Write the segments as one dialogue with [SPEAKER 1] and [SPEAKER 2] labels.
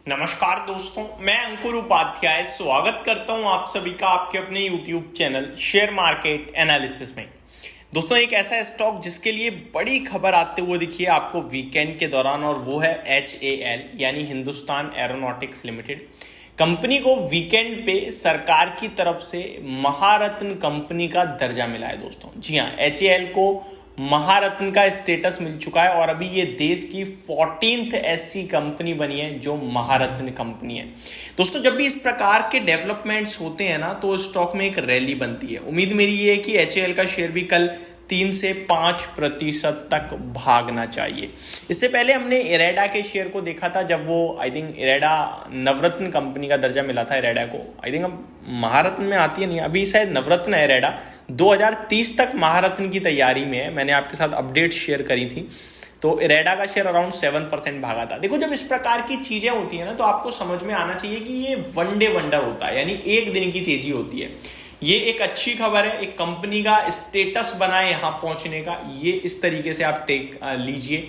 [SPEAKER 1] नमस्कार दोस्तों, मैं अंकुर उपाध्याय स्वागत करता हूं आप सभी का आपके अपने YouTube channel share market analysis में। दोस्तों, एक ऐसा स्टॉक जिसके लिए बड़ी खबर आते हुए दिखी है आपको वीकेंड के दौरान, और वो है HAL यानी हिंदुस्तान एरोनॉटिक्स लिमिटेड। कंपनी को वीकेंड पे सरकार की तरफ से महारत्न कंपनी का दर्जा मिला है दोस्तों। जी हाँ, HAL को महारत्न का स्टेटस मिल चुका है और अभी ये देश की 14th ऐसी कंपनी बनी है जो महारत्न कंपनी है। दोस्तों, जब भी इस प्रकार के डेवलपमेंट्स होते हैं ना, तो स्टॉक में एक रैली बनती है। उम्मीद मेरी ये है कि HAL का शेयर भी कल 3 से 5% तक भागना चाहिए। इससे पहले हमने इरेडा के शेयर को देखा था, जब वो I think IREDA Navratna company का दर्जा मिला था इरेडा को। आई थिंक अब महारत्न में आती है नहीं, अभी शायद नवरत्न है इरेडा। 2030 तक महारत्न की तैयारी में है। मैंने आपके साथ अपडेट शेयर करी थी, तो इरेडा का शेयर अराउंड 7% भागा था। देखो, जब इस प्रकार की चीजें होती है ना, तो आपको समझ में आना चाहिए कि ये वन डे वंडर होता है, यानी एक दिन की तेजी होती है। ये एक अच्छी खबर है, एक कंपनी का स्टेटस बना है यहां पहुंचने का। ये इस तरीके से आप टेक लीजिए।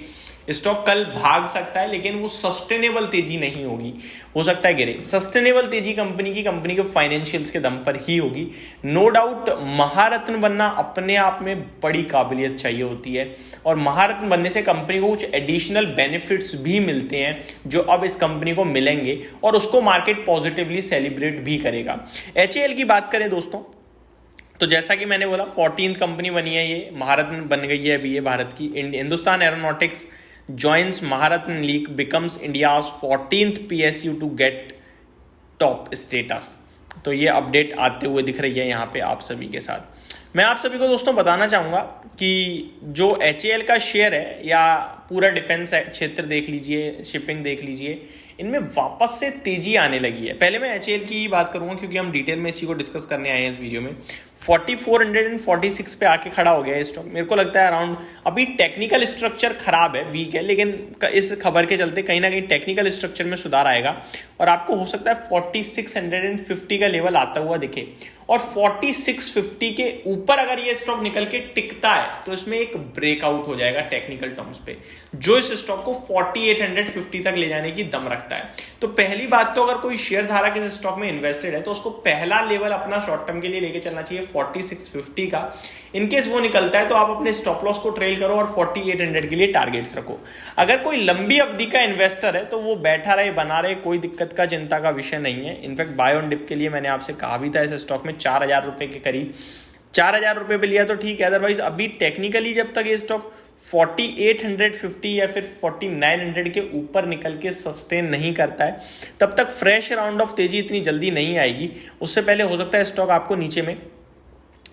[SPEAKER 1] स्टॉक कल भाग सकता है, लेकिन वो सस्टेनेबल तेजी नहीं होगी। हो सकता है गिरे। सस्टेनेबल तेजी कंपनी के फाइनेंशियल्स के दम पर ही होगी। नो डाउट महारत्न बनना अपने आप में बड़ी काबिलियत चाहिए होती है, और महारत्न बनने से कंपनी को कुछ एडिशनल बेनिफिट्स भी मिलते हैं जो अब इस कंपनी को मिलेंगे, और उसको मार्केट पॉजिटिवली सेलिब्रेट भी करेगा। HAL की बात करें दोस्तों, तो जैसा कि मैंने बोला 14th कंपनी बनी है, ये महारत्न बन गई है अभी ये भारत की। Hindustan aeronautics joins Maharatna League, becomes India's 14th PSU to get top status। तो ये अपडेट आते हुए दिख रही है यहाँ पे आप सभी के साथ। मैं आप सभी को दोस्तों बताना चाहूँगा कि जो HAL का शेयर है, या पूरा डिफेंस क्षेत्र देख लीजिए, शिपिंग देख लीजिए, इनमें वापस से तेजी आने लगी है। पहले मैं HAL की ही बात करूंगा, क्योंकि हम डिटेल में इसी को डिस्कस करने आए हैं इस वीडियो में। 4446 पे आके खड़ा हो गया है स्टॉक। मेरे को लगता है अराउंड, अभी टेक्निकल स्ट्रक्चर खराब है, वीक है, लेकिन इस खबर के चलते कहीं ना कहीं टेक्निकल स्ट्रक्चर में सुधार आएगा, और आपको हो सकता है 4650 का लेवल आता हुआ दिखे। और 4650 के ऊपर अगर ये स्टॉक निकल के टिकता है, तो इसमें एक ब्रेकआउट हो जाएगा टेक्निकल टर्म्स पे, जो इस स्टॉक को 4850 तक ले जाने की दम रखता है। तो पहली बात, तो अगर कोई शेयर धारक इस स्टॉक में इन्वेस्टेड है, तो उसको पहला लेवल अपना शॉर्ट टर्म के लिए लेके चलना चाहिए 4650 का। इनकेस वो निकलता है तो आप अपने स्टॉप लॉस को ट्रेल करो और 4800 के लिए टारगेट्स रखो। अगर कोई लंबी अवधि का इन्वेस्टर है, तो वो बैठा रहे, बना रहे, कोई दिक्कत का चिंता का विषय नहीं है। इनफैक्ट बाय ऑन डिप के लिए मैंने आपसे कहा भी था, इस स्टॉक में 4000 रुपए के करीब, 4000 रुपए पे लिया तो ठीक है। अदरवाइज अभी टेक्निकली जब तक ये स्टॉक 4850 या फिर 4900 के ऊपर निकल के सस्टेन नहीं करता है, तब तक फ्रेश राउंड ऑफ तेजी इतनी जल्दी नहीं आएगी। उससे पहले हो सकता है स्टॉक आपको नीचे में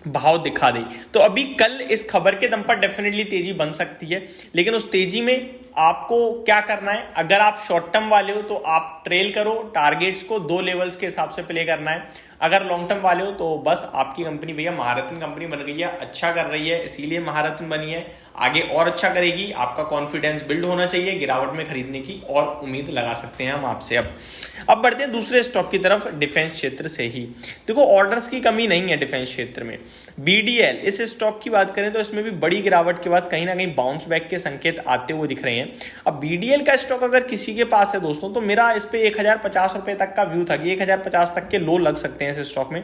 [SPEAKER 1] भाव दिखा दे। तो अभी कल इस खबर के दम पर डेफिनेटली तेजी बन सकती है, लेकिन उस तेजी में आपको क्या करना है, अगर आप शॉर्ट टर्म वाले हो तो आप ट्रेल करो, टारगेट्स को 2 लेवल्स के हिसाब से प्ले करना है। अगर लॉन्ग टर्म वाले हो तो बस आपकी कंपनी भैया महारत्न कंपनी बन गई है, अच्छा कर रही है, इसीलिए महारत्न बनी है, आगे और अच्छा करेगी। आपका कॉन्फिडेंस बिल्ड होना चाहिए, गिरावट में खरीदने की और उम्मीद लगा सकते हैं हम आपसे। अब बढ़ते हैं दूसरे स्टॉक की तरफ, डिफेंस क्षेत्र से ही। देखो, ऑर्डर्स की कमी नहीं है डिफेंस क्षेत्र में। BDL, इस स्टॉक की बात करें तो इसमें भी बड़ी गिरावट के बाद कहीं ना कहीं बाउंस बैक के संकेत आते हुए दिख रहे हैं। अब BDL का स्टॉक अगर किसी के पास है दोस्तों, तो मेरा इस पे 1050 रुपए तक का व्यू था कि 1050 तक के लो लग सकते हैं इस स्टॉक में।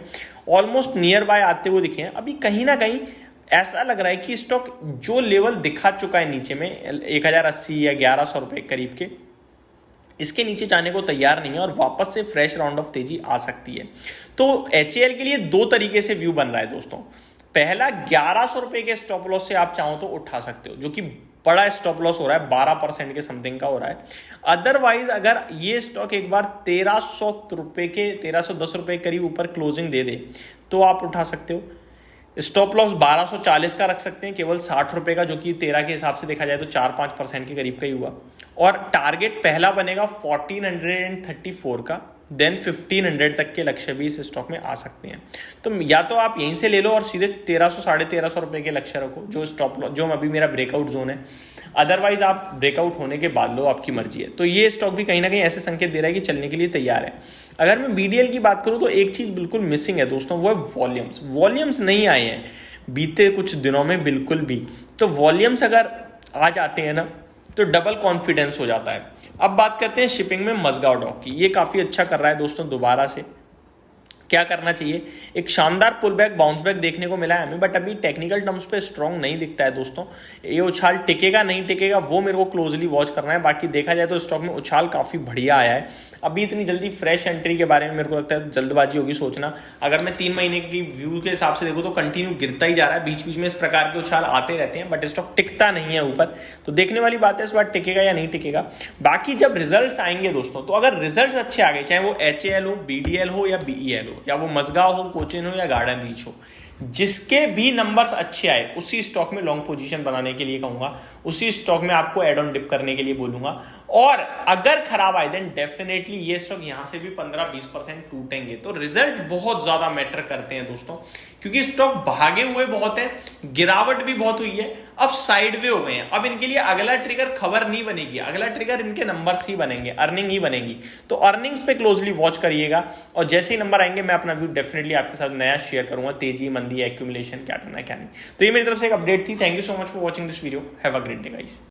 [SPEAKER 1] ऑलमोस्ट नियर बाय आते हुए दिखे हैं। अभी कहीं ना कहीं ऐसा लग रहा है कि स्टॉक जो लेवल दिखा चुका है नीचे में 1080 या 1100 रुपए करीब के, इसके नीचे जाने को तैयार नहीं है, और वापस से फ्रेश राउंड ऑफ तेजी आ सकती है। तो HAL के लिए 2 तरीके से व्यू बन रहा है दोस्तों। पहला, 1100 रुपए के स्टॉप लॉस से आप चाहो तो उठा सकते हो, जो कि बड़ा स्टॉप लॉस हो रहा है, 12% के समथिंग का हो रहा है। अदरवाइज अगर ये स्टॉक एक बार 1300 रुपए के 1310 रुपए करीब ऊपर क्लोजिंग दे दे, तो आप उठा सकते हो। स्टॉप लॉस 1240 का रख सकते हैं, केवल 60 रुपए का, जो कि 13 के हिसाब से देखा जाए तो 4-5% के करीब का ही हुआ। और टारगेट पहला बनेगा 1434 का, देन 1500 तक के लक्ष्य भी इस स्टॉक में आ सकते हैं। तो या तो आप यहीं से ले लो और सीधे 1300 1350 रुपए के लक्ष्य रखो, जो स्टॉप लॉस, जो अभी मेरा ब्रेकआउट जोन है। अदरवाइज आप ब्रेकआउट होने के बाद लो, आपकी मर्जी है। तो ये स्टॉक भी कहीं ना कहीं ऐसे संकेत दे रहा है कि चलने के लिए तैयार है। अगर मैं BDL की बात करूं तो एक चीज बिल्कुल मिसिंग है दोस्तों, वो है वॉल्यूम्स नहीं आए हैं बीते कुछ दिनों में बिल्कुल भी। तो वॉल्यूम्स अगर आ जाते हैं ना, तो डबल कॉन्फिडेंस हो जाता है। अब बात करते हैं शिपिंग में मजगांव डॉक की। ये काफी अच्छा कर रहा है दोस्तों। दोबारा से क्या करना चाहिए, एक शानदार पुल बैक बाउंस बैक देखने को मिला है हमें, बट अभी टेक्निकल टर्म्स पे स्ट्रॉन्ग नहीं दिखता है दोस्तों। ये उछाल टिकेगा नहीं टिकेगा वो मेरे को क्लोजली वॉच करना है। बाकी देखा जाए तो स्टॉक में उछाल काफी बढ़िया आया है। अभी इतनी जल्दी फ्रेश एंट्री के बारे में मेरे को लगता है जल्दबाजी होगी सोचना। अगर मैं 3 महीने की व्यू के हिसाब से देखूँ तो कंटिन्यू गिरता ही जा रहा है, बीच बीच में इस प्रकार के उछाल आते रहते हैं, बट स्टॉक टिकता नहीं है ऊपर। तो देखने वाली बात है इस बार टिकेगा या नहीं टिकेगा। बाकी जब रिजल्ट्स आएंगे दोस्तों, तो अगर रिजल्ट्स अच्छे आ गए, चाहे वो HAL हो, BDL हो या BEL हो, या वो मजगांव हो, कोचिन हो या गार्डन रीच हो, जिसके भी नंबर्स अच्छे आए उसी स्टॉक में लॉन्ग पोजीशन बनाने के लिए कहूंगा, उसी स्टॉक में आपको एड ऑन डिप करने के लिए बोलूंगा। और अगर खराब आए देन डेफिनेटली ये स्टॉक यहां से भी 15-20% टूटेंगे। तो रिजल्ट बहुत ज्यादा मैटर करते हैं दोस्तों, क्योंकि स्टॉक भागे हुए बहुत है, गिरावट भी बहुत हुई है, अब साइडवे हो गए हैं। अब इनके लिए अगला ट्रिगर खबर नहीं बनेगी, अगला ट्रिगर इनके नंबर्स ही बनेंगे, अर्निंग ही बनेगी। तो अर्निंग्स पे क्लोजली वॉच करिएगा, और जैसे ही नंबर आएंगे मैं अपना व्यू डेफिनेटली आपके साथ नया शेयर करूंगा, तेजी मंदी एक्यूमुलेशन क्या करना है क्या नहीं। तो ये मेरी तरफ से एक अपडेट थी। Thank you so much for watching this video. Have a great day guys.